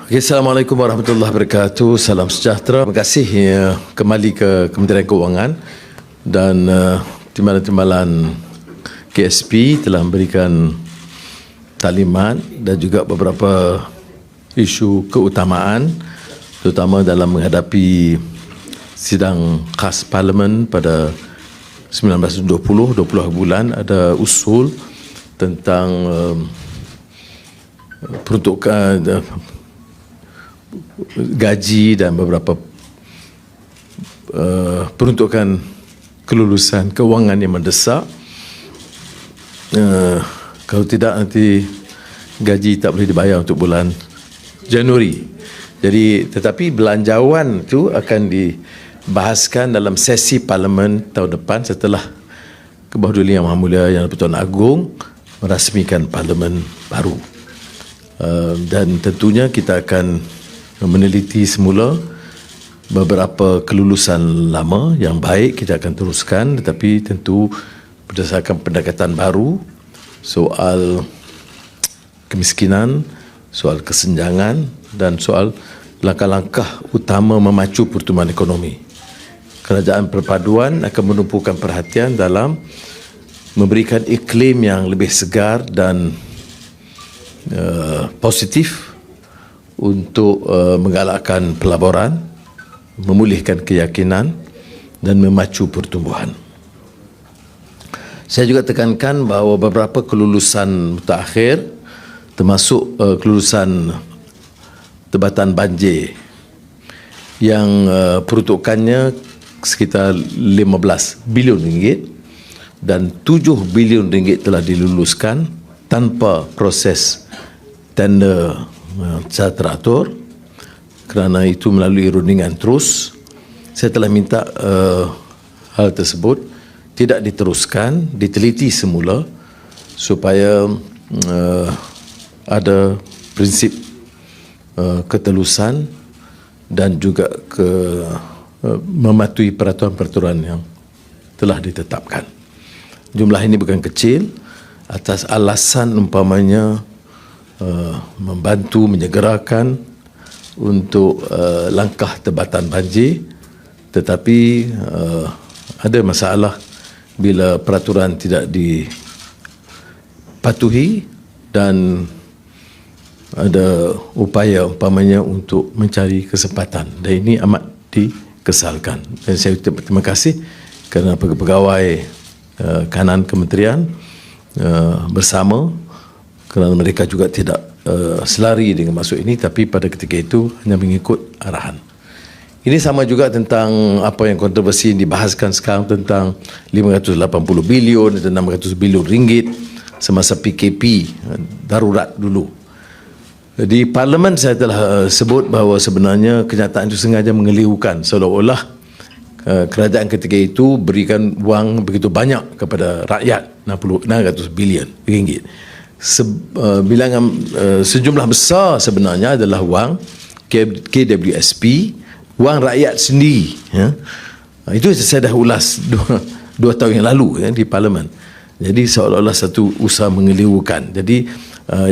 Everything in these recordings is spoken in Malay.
Okay, Assalamualaikum warahmatullahi wabarakatuh. Salam sejahtera. Terima kasih kembali ke Kementerian Keuangan dan timbalan-timbalan KSP telah memberikan taklimat dan juga beberapa isu keutamaan, terutama dalam menghadapi sidang khas Parlimen pada 1920 bulan. Ada usul tentang peruntukan gaji dan beberapa peruntukan kelulusan kewangan yang mendesak. Kalau tidak, nanti gaji tak boleh dibayar untuk bulan Januari. Jadi, tetapi belanjawan itu akan dibahaskan dalam sesi Parlimen tahun depan setelah Kebahdulian Yang Maha Mulia Yang di-Pertuan Agong merasmikan Parlimen baru. Dan tentunya kita akan meneliti semula beberapa kelulusan lama yang baik kita akan teruskan, tetapi tentu berdasarkan pendekatan baru soal kemiskinan, soal kesenjangan dan soal langkah-langkah utama memacu pertumbuhan ekonomi. Kerajaan Perpaduan akan menumpukan perhatian dalam memberikan iklim yang lebih segar dan positif untuk menggalakkan pelaburan, memulihkan keyakinan dan memacu pertumbuhan. Saya juga tekankan bahawa beberapa kelulusan mutakhir termasuk kelulusan Tempatan Banjir yang peruntukannya sekitar 15 bilion ringgit dan 7 bilion ringgit telah diluluskan tanpa proses tender secara teratur. Kerana itu melalui rundingan terus, saya telah minta hal tersebut tidak diteruskan, diteliti semula supaya ada prinsip ketelusan dan juga mematuhi peraturan-peraturan yang telah ditetapkan. Jumlah ini bukan kecil atas alasan umpamanya membantu menyegerakan untuk langkah Tempatan Banjir, tetapi ada masalah bila peraturan tidak dipatuhi dan ada upaya umpamanya untuk mencari kesempatan, dan ini amat dikesalkan. Dan saya terima kasih kerana pegawai kanan kementerian bersama, kerana mereka juga tidak selari dengan masuk ini, tapi pada ketika itu hanya mengikut arahan. Ini sama juga tentang apa yang kontroversi yang dibahaskan sekarang tentang 580 bilion dan 600 bilion ringgit semasa PKP darurat dulu. Di Parlimen saya telah sebut bahawa sebenarnya kenyataan itu sengaja mengelirukan, seolah-olah kerajaan ketika itu berikan wang begitu banyak kepada rakyat, 600 bilion ringgit. Bilangan sejumlah besar sebenarnya adalah wang KWSP, wang rakyat sendiri, ya. Itu saya dah ulas dua tahun yang lalu, ya, di Parlimen. Jadi seolah-olah satu usaha mengelirukan. Jadi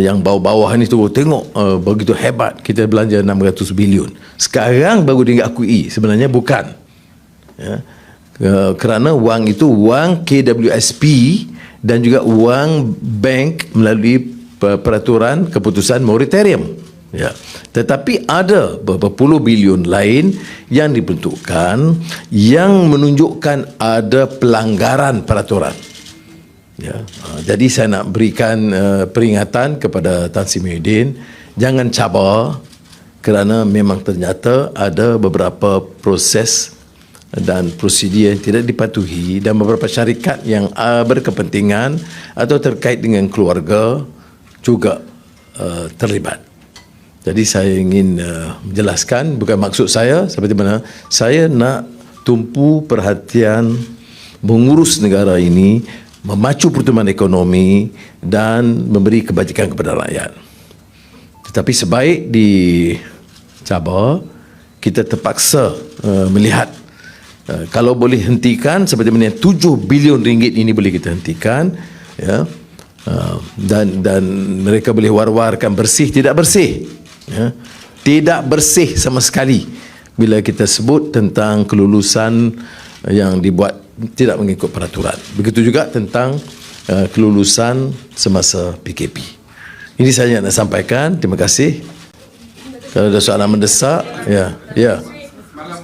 yang bawah-bawah ni tu tengok begitu hebat kita belanja 600 bilion. Sekarang baru diakui sebenarnya bukan, ya. Kerana wang itu wang KWSP dan juga wang bank melalui peraturan keputusan moratorium, ya. Tetapi ada beberapa puluh bilion lain yang dibentukkan yang menunjukkan ada pelanggaran peraturan, ya. Jadi saya nak berikan peringatan kepada Tan Sri Muhyiddin, jangan cabar kerana memang ternyata ada beberapa proses dan prosedur yang tidak dipatuhi dan beberapa syarikat yang berkepentingan atau terkait dengan keluarga juga terlibat. Jadi saya ingin menjelaskan, bukan maksud saya seperti mana, saya nak tumpu perhatian mengurus negara ini, memacu pertumbuhan ekonomi dan memberi kebajikan kepada rakyat. Tetapi sebaik dicabar, kita terpaksa melihat kalau boleh hentikan seperti mana 7 bilion ringgit ini boleh kita hentikan, ya. Dan mereka boleh war-warkan bersih tidak bersih, ya. tidak bersih sama sekali bila kita sebut tentang kelulusan yang dibuat tidak mengikut peraturan. Begitu juga tentang kelulusan semasa PKP. Ini saya nak sampaikan. Terima kasih. Kalau ada soalan mendesak, ya. Semalam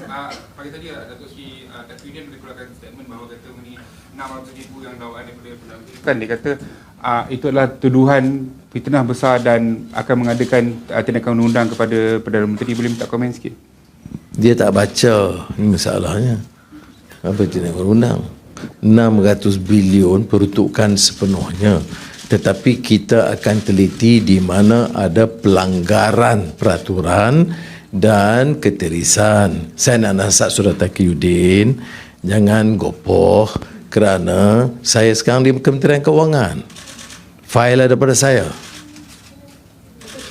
pagi tadi Datuk Seri Takwidin keluarkan statement bahawa kata mengenai 600,000 yang dakwaan daripada penangkapan. Kan dia kata itu adalah tuduhan fitnah besar dan akan mengadakan tindakan undang-undang kepada Perdana Menteri. Boleh minta komen sikit? Dia tak baca, ini masalahnya. Apa tindakan undang? 600 bilion peruntukan sepenuhnya. Tetapi kita akan teliti di mana ada pelanggaran peraturan dan keterisan. Saya nak nasihat Saudara Taqiyuddin, jangan gopoh kerana saya sekarang di Kementerian Kewangan. Fail ada pada saya.